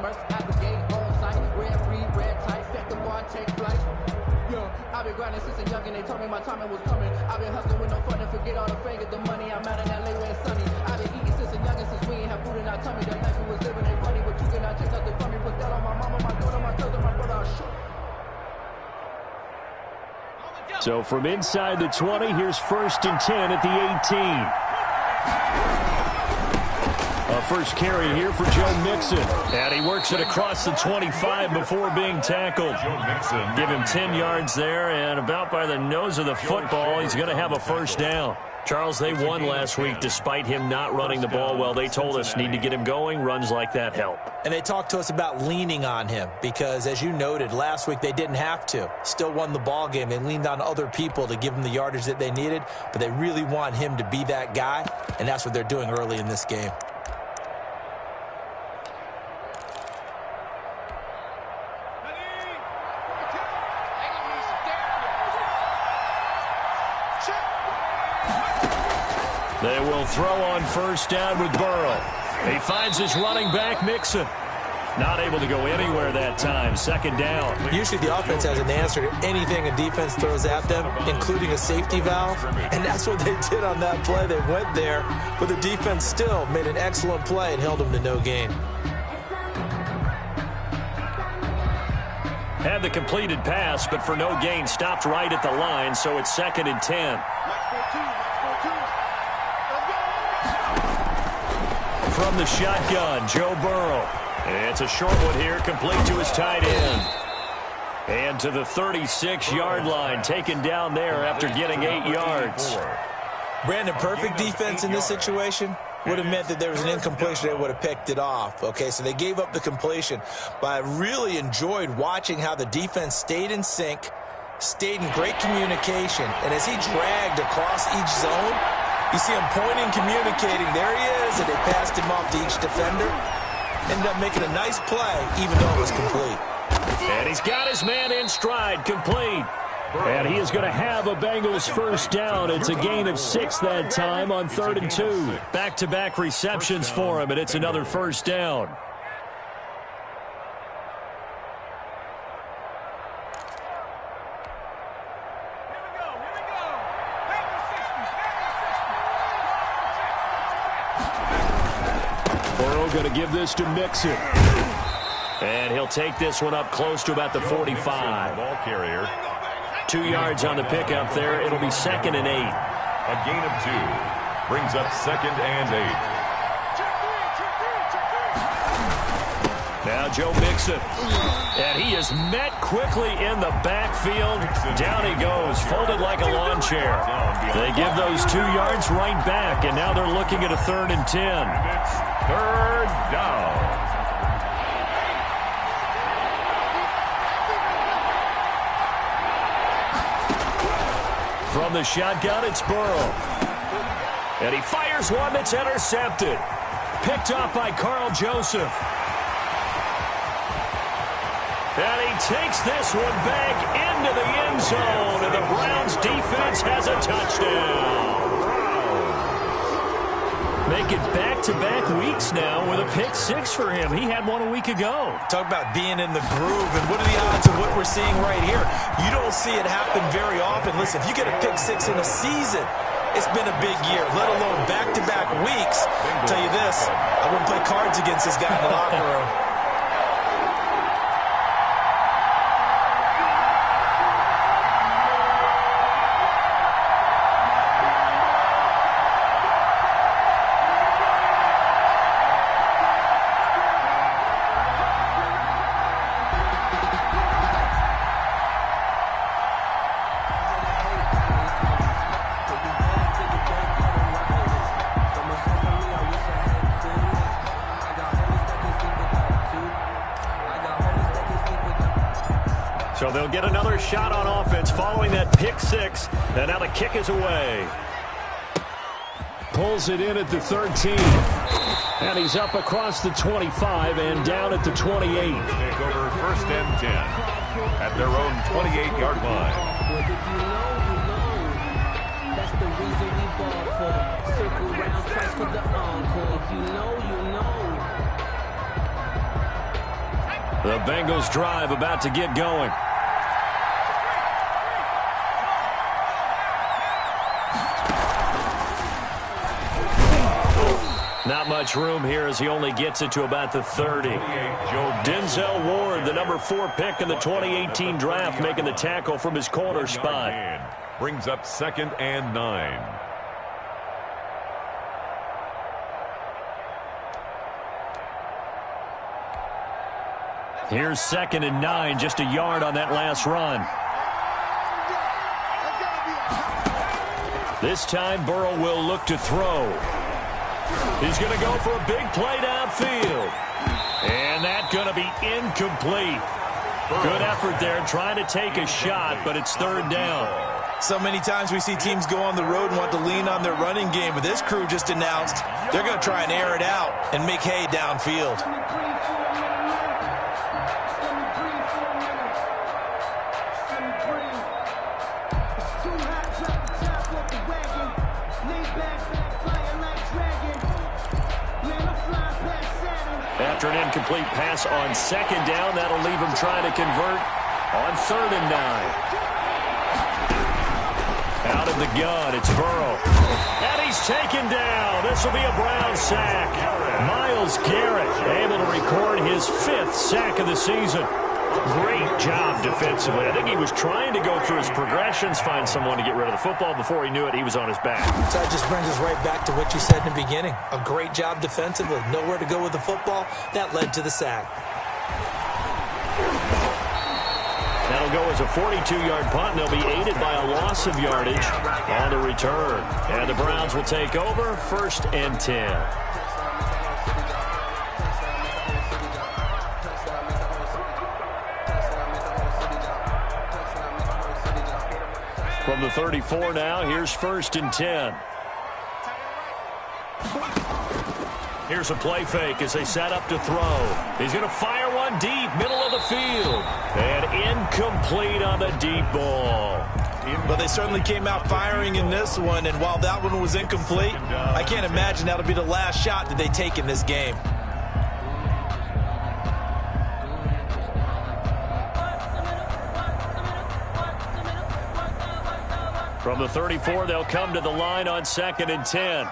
commerce at the gate on site. Red free, red tight, set the bar, take flight. Yo, I've been grinding since a youngin', they told me my timing was coming. I've been hustling with no fun and forget all the fame, get the money. I'm out in LA where it's sunny. I've been eating since a youngin', since we ain't have food in our tummy. The life we was living ain't funny, but you cannot take nothing from me. Put that on my mama, my daughter, my cousin, my brother, I'll shoot. So from inside the 20, here's 1st and 10 at the 18. A first carry here for Joe Mixon. And he works it across the 25 before being tackled. Give him 10 yards there, and about by the nose of the football, he's going to have a first down. Charles, they won last week despite him not running the ball well. They told us need to get him going. Runs like that help. And they talked to us about leaning on him because, as you noted, last week they didn't have to. Still won the ball game. They leaned on other people to give them the yardage that they needed, but they really want him to be that guy, and that's what they're doing early in this game. They will throw on first down with Burrow. He finds his running back, Mixon. Not able to go anywhere that time. Second down. Usually the offense has an answer to anything a defense throws at them, including a safety valve. And that's what they did on that play. They went there, but the defense still made an excellent play and held them to no gain. Had the completed pass, but for no gain, stopped right at the line, so it's 2nd and 10. From the shotgun, Joe Burrow. It's a short one here, complete to his tight end. And to the 36-yard line, taken down there after getting 8 yards. Brandon, perfect defense in this situation would have meant that there was an incompletion. They would have picked it off. Okay, so they gave up the completion. But I really enjoyed watching how the defense stayed in sync, stayed in great communication. And as he dragged across each zone, you see him pointing, communicating. There he is, and they passed him off to each defender. Ended up making a nice play, even though it was complete. And he's got his man in stride, complete. And he is going to have a Bengals first down. It's a gain of 6 that time on 3rd and 2. Back-to-back receptions for him, and it's another first down. Going to give this to Mixon. And he'll take this one up close to about the 45. Ball carrier. 2 yards on the pickup there. It'll be 2nd and 8. A gain of 2. Brings up 2nd and 8. Now Joe Mixon. And he is met quickly in the backfield. Down he goes, folded like a lawn chair. They give those 2 yards right back, and now they're looking at a 3rd and 10. 3rd down. From the shotgun, it's Burrow. And he fires one that's intercepted. Picked off by Carl Joseph. And he takes this one back into the end zone, and the Browns defense has a touchdown. Make it back-to-back weeks now with a pick 6 for him. He had one a week ago. Talk about being in the groove, and what are the odds of what we're seeing right here? You don't see it happen very often. Listen, if you get a pick 6 in a season, it's been a big year, let alone back-to-back weeks. I'll tell you this, I wouldn't play cards against this guy in the locker room. So they'll get another shot on offense following that pick 6. And now the kick is away. Pulls it in at the 13. And he's up across the 25 and down at the 28. Take over 1st and 10 at their own 28-yard line. That's the reason we ball for. Circle round twice for the encore. If you know, you know. The Bengals drive about to get going. Not much room here as he only gets it to about the 30. Denzel Ward, the number 4 pick in the 2018 draft, making the tackle from his corner spot. Brings up 2nd and 9. Here's 2nd and 9, just a yard on that last run. This time Burrow will look to throw. He's going to go for a big play downfield. And that's going to be incomplete. Good effort there trying to take a shot, but it's 3rd down. So many times we see teams go on the road and want to lean on their running game, but this crew just announced they're going to try and air it out and make hay downfield. After an incomplete pass on 2nd down, that'll leave him trying to convert on 3rd and 9. Out of the gun, it's Burrow. And he's taken down. This will be a Brown sack. Myles Garrett able to record his 5th sack of the season. Great job defensively. I think he was trying to go through his progressions, find someone to get rid of the football. Before he knew it, he was on his back. So that just brings us right back to what you said in the beginning. A great job defensively. Nowhere to go with the football. That led to the sack. That'll go as a 42-yard punt, and they'll be aided by a loss of yardage on the return. And the Browns will take over 1st and 10. From the 34 now, here's 1st and 10. Here's a play fake as they set up to throw. He's going to fire one deep, middle of the field. And incomplete on the deep ball. But they certainly came out firing in this one, and while that one was incomplete, I can't imagine that'll be the last shot that they take in this game. From the 34, they'll come to the line on 2nd and 10.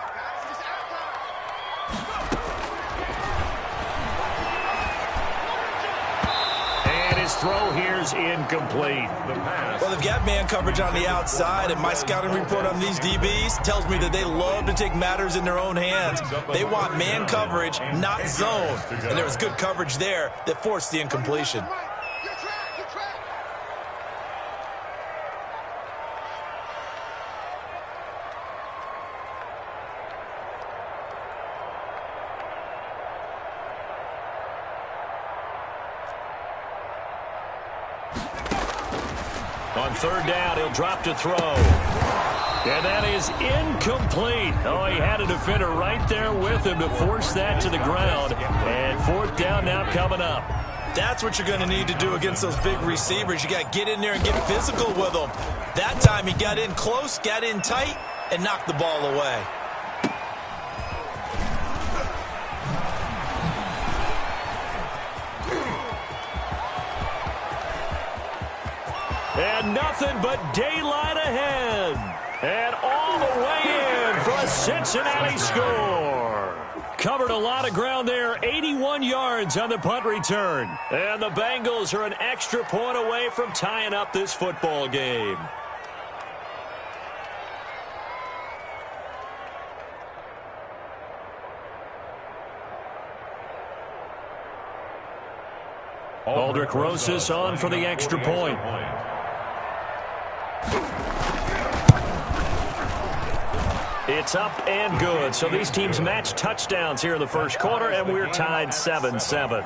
And his throw here's incomplete. Well, they've got man coverage on the outside, and my scouting report on these DBs tells me that they love to take matters in their own hands. They want man coverage, not zone. And there was good coverage there that forced the incompletion. On 3rd down, he'll drop to throw. And that is incomplete. Oh, he had a defender right there with him to force that to the ground. And 4th down now coming up. That's what you're going to need to do against those big receivers. You got to get in there and get physical with them. That time he got in close, got in tight, and knocked the ball away. And nothing but daylight ahead. And all the way in for a Cincinnati score. Covered a lot of ground there. 81 yards on the punt return. And the Bengals are an extra point away from tying up this football game. Aldrich Rosas on for the extra point. It's up and good. So these teams match touchdowns here in the first quarter, and we're tied 7-7.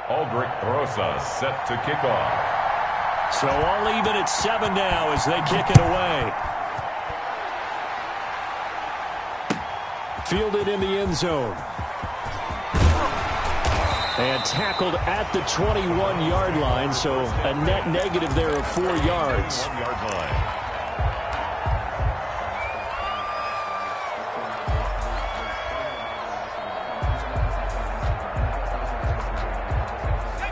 Aldrich Rosas set to kick off. So all even at 7 now as they kick it away. Fielded in the end zone. And tackled at the 21-yard line, so a net negative there of 4 yards. 1-yard line.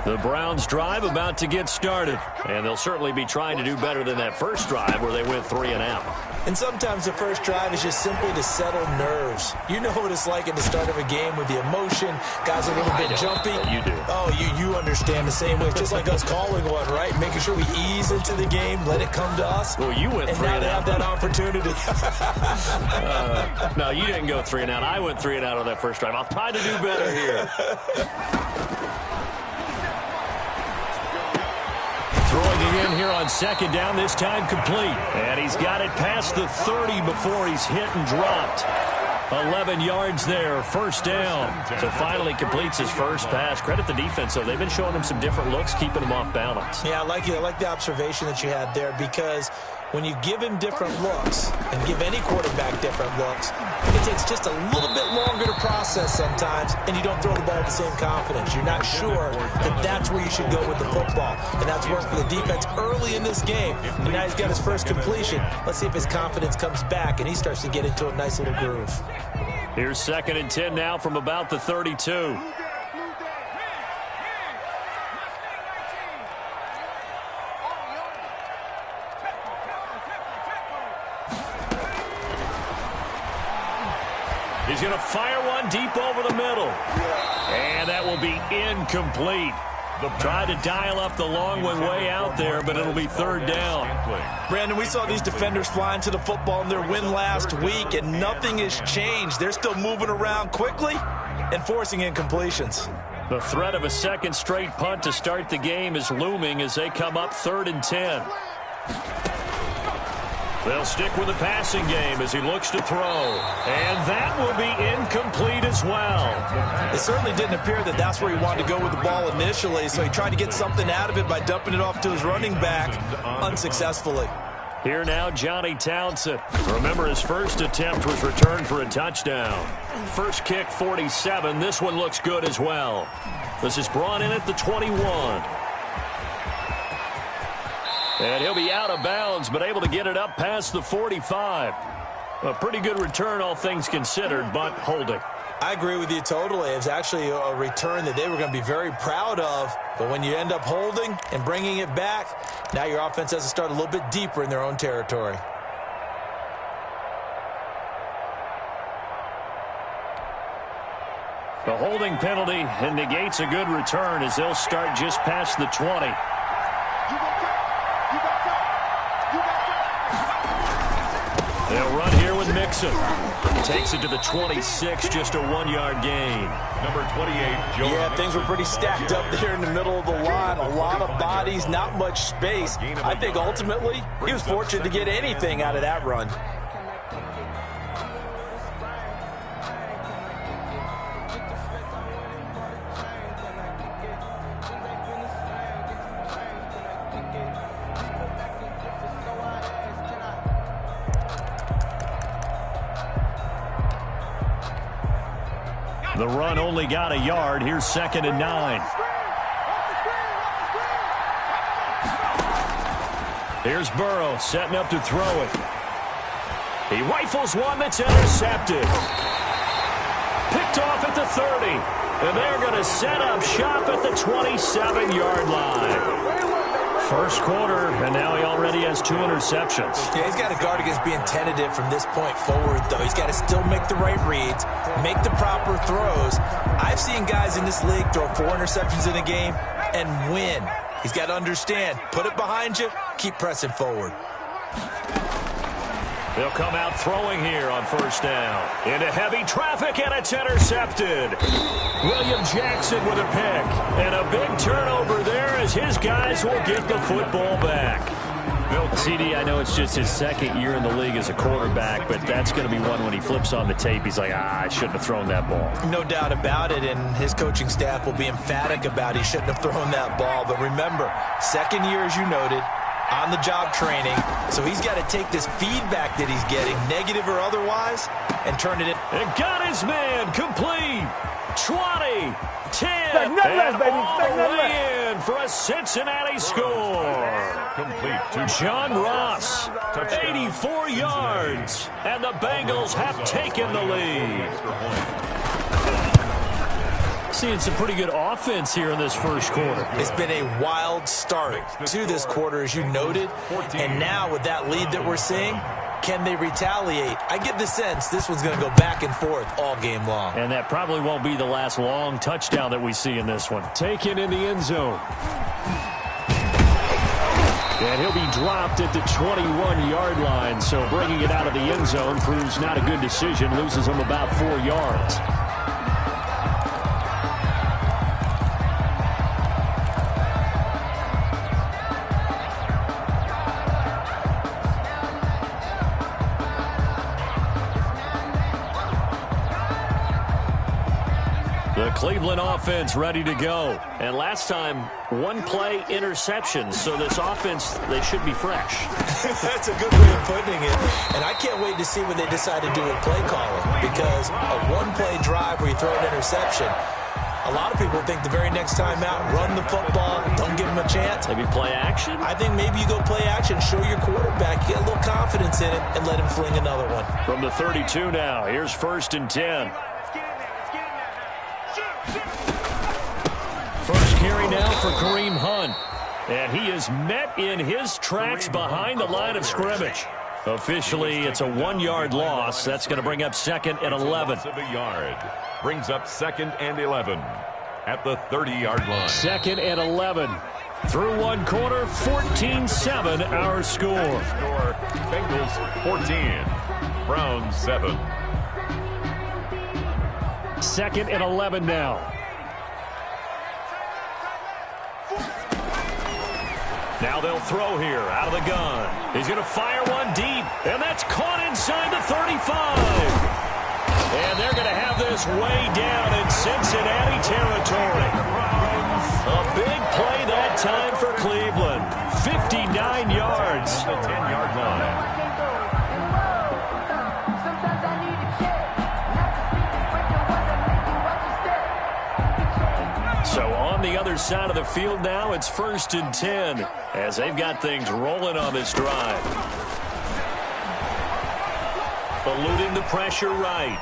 The Browns drive about to get started, and they'll certainly be trying to do better than that first drive where they went 3 and out. And sometimes the first drive is just simply to settle nerves. You know what it's like at the start of a game with the emotion. Guys are a little bit jumpy. You do. Oh, you understand the same way. It's just like us calling one, right? Making sure we ease into the game, let it come to us. Well, you went 3 and out. And now they have that opportunity. No, you didn't go 3 and out. I went 3 and out on that first drive. I'll try to do better here. Throwing it in here on second down, this time complete. And he's got it past the 30 before he's hit and dropped. 11 yards there, first down. So finally completes his first pass. Credit the defense, though. They've been showing him some different looks, keeping him off balance. Yeah, I like the observation that you had there, because when you give him different looks and give any quarterback different looks, it takes just a little bit longer to process sometimes, and you don't throw the ball with the same confidence. You're not sure that that's where you should go with the football, and that's worked for the defense early in this game. And now he's got his first completion. Let's see if his confidence comes back and he starts to get into a nice little groove. Here's 2nd and 10 now from about the 32. He's going to fire one deep over the middle. And that will be incomplete. Tried to dial up the long one way out there, but it'll be 3rd down. Brandon, we saw these defenders flying to the football in their win last week, and nothing has changed. They're still moving around quickly and forcing incompletions. The threat of a second straight punt to start the game is looming as they come up 3rd and 10. They'll stick with the passing game as he looks to throw. And that will be incomplete as well. It certainly didn't appear that that's where he wanted to go with the ball initially, so he tried to get something out of it by dumping it off to his running back unsuccessfully. Here now, Johnny Townsend. Remember, his first attempt was returned for a touchdown. First kick, 47. This one looks good as well. This is brought in at the 21. And he'll be out of bounds, but able to get it up past the 45. A pretty good return, all things considered, but holding. I agree with you totally. It was actually a return that they were going to be very proud of. But when you end up holding and bringing it back, now your offense has to start a little bit deeper in their own territory. The holding penalty negates a good return as they'll start just past the 20. They'll run here with Mixon. Takes it to the 26, just a 1-yard gain. Number 28, Joe. Yeah, things were pretty stacked up there in the middle of the line. A lot of bodies, not much space. I think ultimately he was fortunate to get anything out of that run. The run only got a yard. Here's 2nd and 9. Here's Burrow setting up to throw it. He rifles one that's intercepted. Picked off at the 30. And they're going to set up shop at the 27-yard line. First quarter, and now he already has 2 interceptions. Yeah, he's got to guard against being tentative from this point forward, though. He's got to still make the right reads, make the proper throws. I've seen guys in this league throw 4 interceptions in a game and win. He's got to understand, put it behind you, keep pressing forward. They'll come out throwing here on first down. Into heavy traffic, and it's intercepted. William Jackson with a pick. And a big turnover there as his guys will get the football back. CD, I know it's just his 2nd year in the league as a quarterback, but that's going to be one when he flips on the tape. He's like, I shouldn't have thrown that ball. No doubt about it, and his coaching staff will be emphatic about he shouldn't have thrown that ball. But remember, 2nd year, as you noted, on-the-job training. So he's got to take this feedback that he's getting, negative or otherwise, and turn it in. And got his man complete. 20, 10, nothing less, baby. all Expect the nothing way in for a Cincinnati score. Complete to John Ross, 84 yards, and the Bengals have taken the lead. Seeing some pretty good offense here in this first quarter. It's been a wild start to this quarter, as you noted. And now with that lead that we're seeing, can they retaliate? I get the sense this one's going to go back and forth all game long. And that probably won't be the last long touchdown that we see in this one. Taken in the end zone. And he'll be dropped at the 21-yard line. So bringing it out of the end zone proves not a good decision. Loses him about 4 yards. The Cleveland offense ready to go. And last time, one-play interception. So this offense, they should be fresh. That's a good way of putting it. And I can't wait to see what they decide to do with play calling. Because a one-play drive where you throw an interception, a lot of people think the very next time out, run the football, don't give them a chance. Maybe play action? I think maybe you go play action, show your quarterback, get a little confidence in it, and let him fling another one. From the 32 now, here's 1st and 10. First carry now for Kareem Hunt. And he is met in his tracks behind the line of scrimmage. Officially, it's a 1-yard loss. That's going to bring up 2nd and 11. A yard. Brings up 2nd and 11 at the 30-yard line. 2nd and 11. Through one quarter, 14-7 our score. Bengals 14. Browns 7. 2nd and 11 now. Now they'll throw here out of the gun. He's going to fire one deep, and that's caught inside the 35. And they're going to have this way down in Cincinnati territory. A big play that time for Cleveland. 59 yards. The 10-yard line. So on the other side of the field now, it's 1st and 10 as they've got things rolling on this drive. Eluding the pressure right.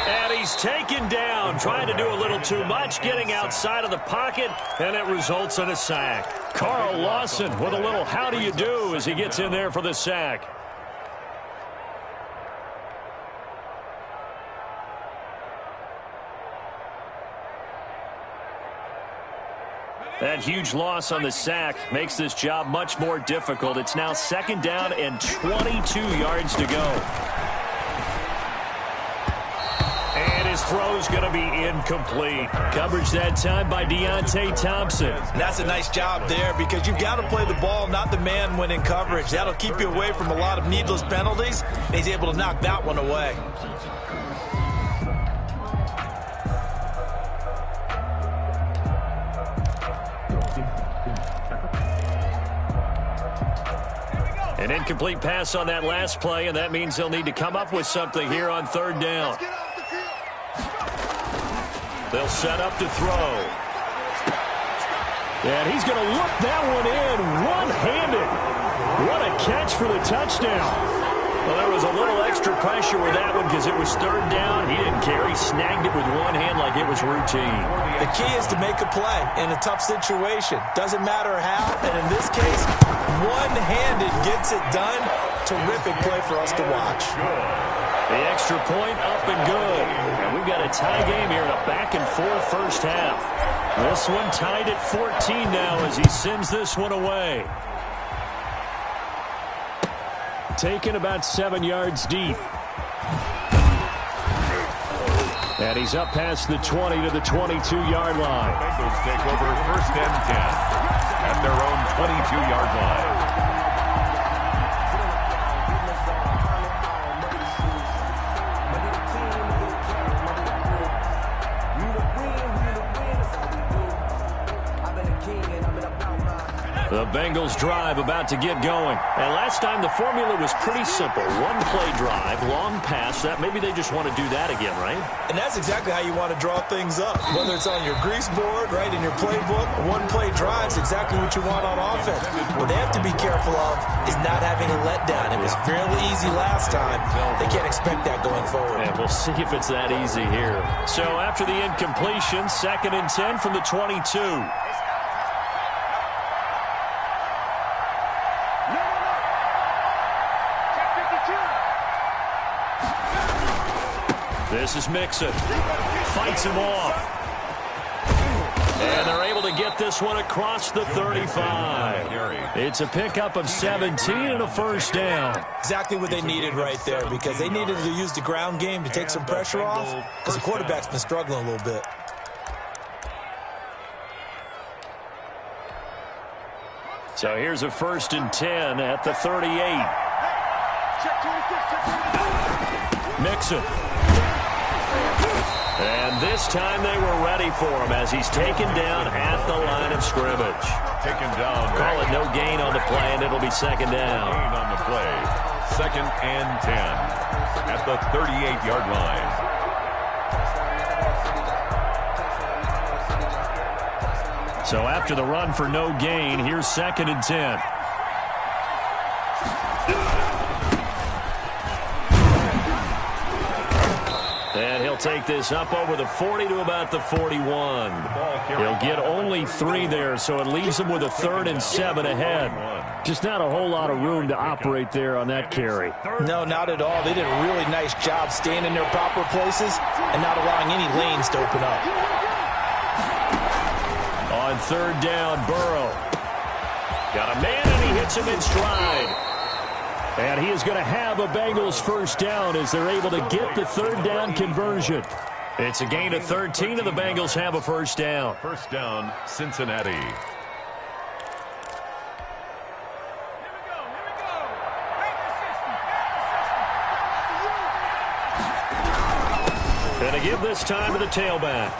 And he's taken down, trying to do a little too much, getting outside of the pocket, and it results in a sack. Carl Lawson with a little how do you do as he gets in there for the sack. That huge loss on the sack makes this job much more difficult. It's now 2nd down and 22 yards to go. And his throw's going to be incomplete. Coverage that time by Deontay Thompson. And that's a nice job there because you've got to play the ball, not the man when in coverage. That'll keep you away from a lot of needless penalties. And he's able to knock that one away. An incomplete pass on that last play, and that means they'll need to come up with something here on 3rd down. They'll set up to throw. And he's going to look that one in one-handed. What a catch for the touchdown. Well, there was a little extra pressure with that one because it was 3rd down. He didn't care. He snagged it with one hand like it was routine. The key is to make a play in a tough situation. Doesn't matter how, and in this case, one-handed gets it done. Terrific play for us to watch. The extra point up and good. And we've got a tie game here in a back-and-forth first half. This one tied at 14 now as he sends this one away. Taken about 7 yards deep. And he's up past the 20 to the 22-yard line. Bengals take over 1st and 10 at their own 22-yard line. The Bengals drive about to get going. And last time the formula was pretty simple. One play drive, long pass. That maybe they just want to do that again, right? And that's exactly how you want to draw things up. Whether it's on your grease board, right, in your playbook, one play drive is exactly what you want on offense. What they have to be careful of is not having a letdown. It was fairly easy last time. They can't expect that going forward. And we'll see if it's that easy here. So after the incompletion, 2nd and 10 from the 22. This is Mixon. Fights him off. And they're able to get this one across the 35. It's a pickup of 17 and a first down. Exactly what they needed right there, because they needed to use the ground game to take some pressure off, because the quarterback's been struggling a little bit. So here's a 1st and 10 at the 38. Mixon. And this time they were ready for him as he's taken down at the line of scrimmage. Taken down. Call it no gain on the play, and it'll be 2nd down. Gain on the play. 2nd and 10 at the 38-yard line. So after the run for no gain, here's 2nd and 10. And he'll take this up over the 40 to about the 41. He'll get only 3 there, so it leaves him with a 3rd and 7 ahead. Just not a whole lot of room to operate there on that carry. No, not at all. They did a really nice job staying in their proper places and not allowing any lanes to open up. On 3rd down, Burrow. Got a man, and he hits him in stride. And he is going to have a Bengals first down as they're able to get the 3rd down conversion. It's a gain of 13, and the Bengals have a first down. First down, Cincinnati. And to give this time to the tailback.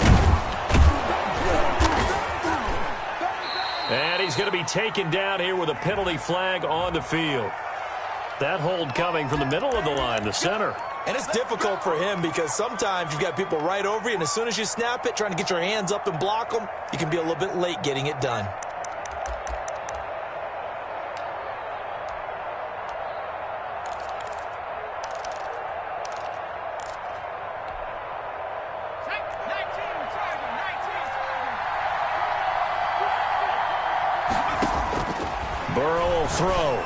And he's going to be taken down here with a penalty flag on the field. That hold coming from the middle of the line, the center. And it's difficult for him because sometimes you've got people right over you, and as soon as you snap it, trying to get your hands up and block them, you can be a little bit late getting it done. Burrow will throw.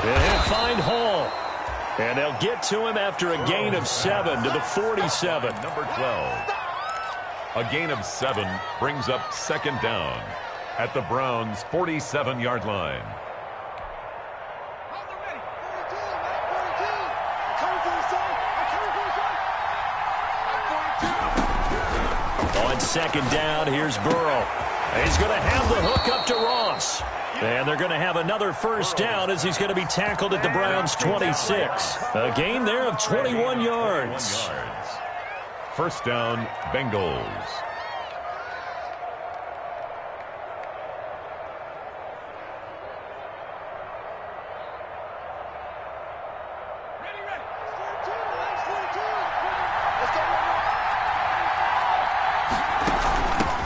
And he'll find Hall. And they'll get to him after a gain of 7 to the 47. Number 12. A gain of 7 brings up 2nd down at the Browns' 47-yard line. On 2nd down, here's Burrow. He's going to have the hook up to Ross. And they're going to have another first down as he's going to be tackled at the Browns' 26. A gain there of 21 yards. First down, Bengals.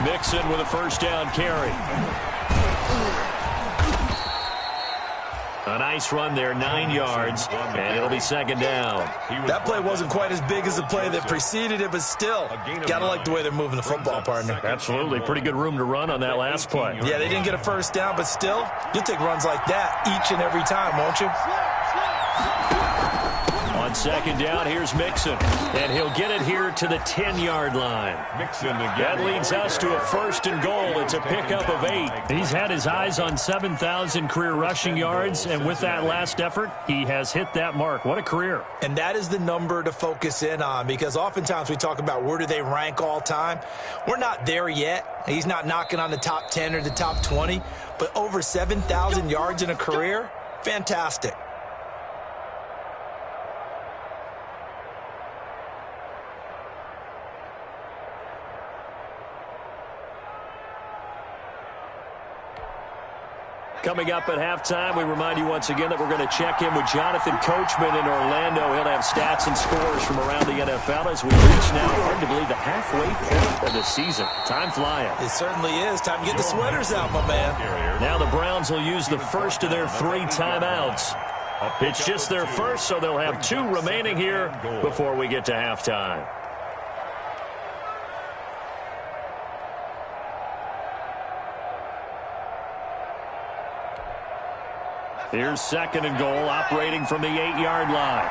Mixon with a first down carry. A nice run there, 9 yards, and it'll be 2nd down. That play wasn't quite as big as the play that preceded it, but still, got to like the way they're moving the football, partner. Absolutely. Pretty good room to run on that last play. Yeah, they didn't get a first down, but still, you'll take runs like that each and every time, won't you? On 2nd down, here's Mixon, and he'll get it here to the 10-yard line. Mixon again. That leads us to a 1st and goal. It's a pickup of 8. He's had his eyes on 7,000 career rushing yards, and with that last effort, he has hit that mark. What a career. And that is the number to focus in on, because oftentimes we talk about where do they rank all time. We're not there yet. He's not knocking on the top 10 or the top 20, but over 7,000 yards in a career, fantastic. Coming up at halftime, we remind you once again that we're going to check in with Jonathan Coachman in Orlando. He'll have stats and scores from around the NFL as we reach now, hard to believe, the halfway point of the season. Time flying. It certainly is. Time to get the sweaters out, my man. Now the Browns will use the first of their 3 timeouts. It's just their first, so they'll have 2 remaining here before we get to halftime. Here's 2nd and goal, operating from the 8-yard line.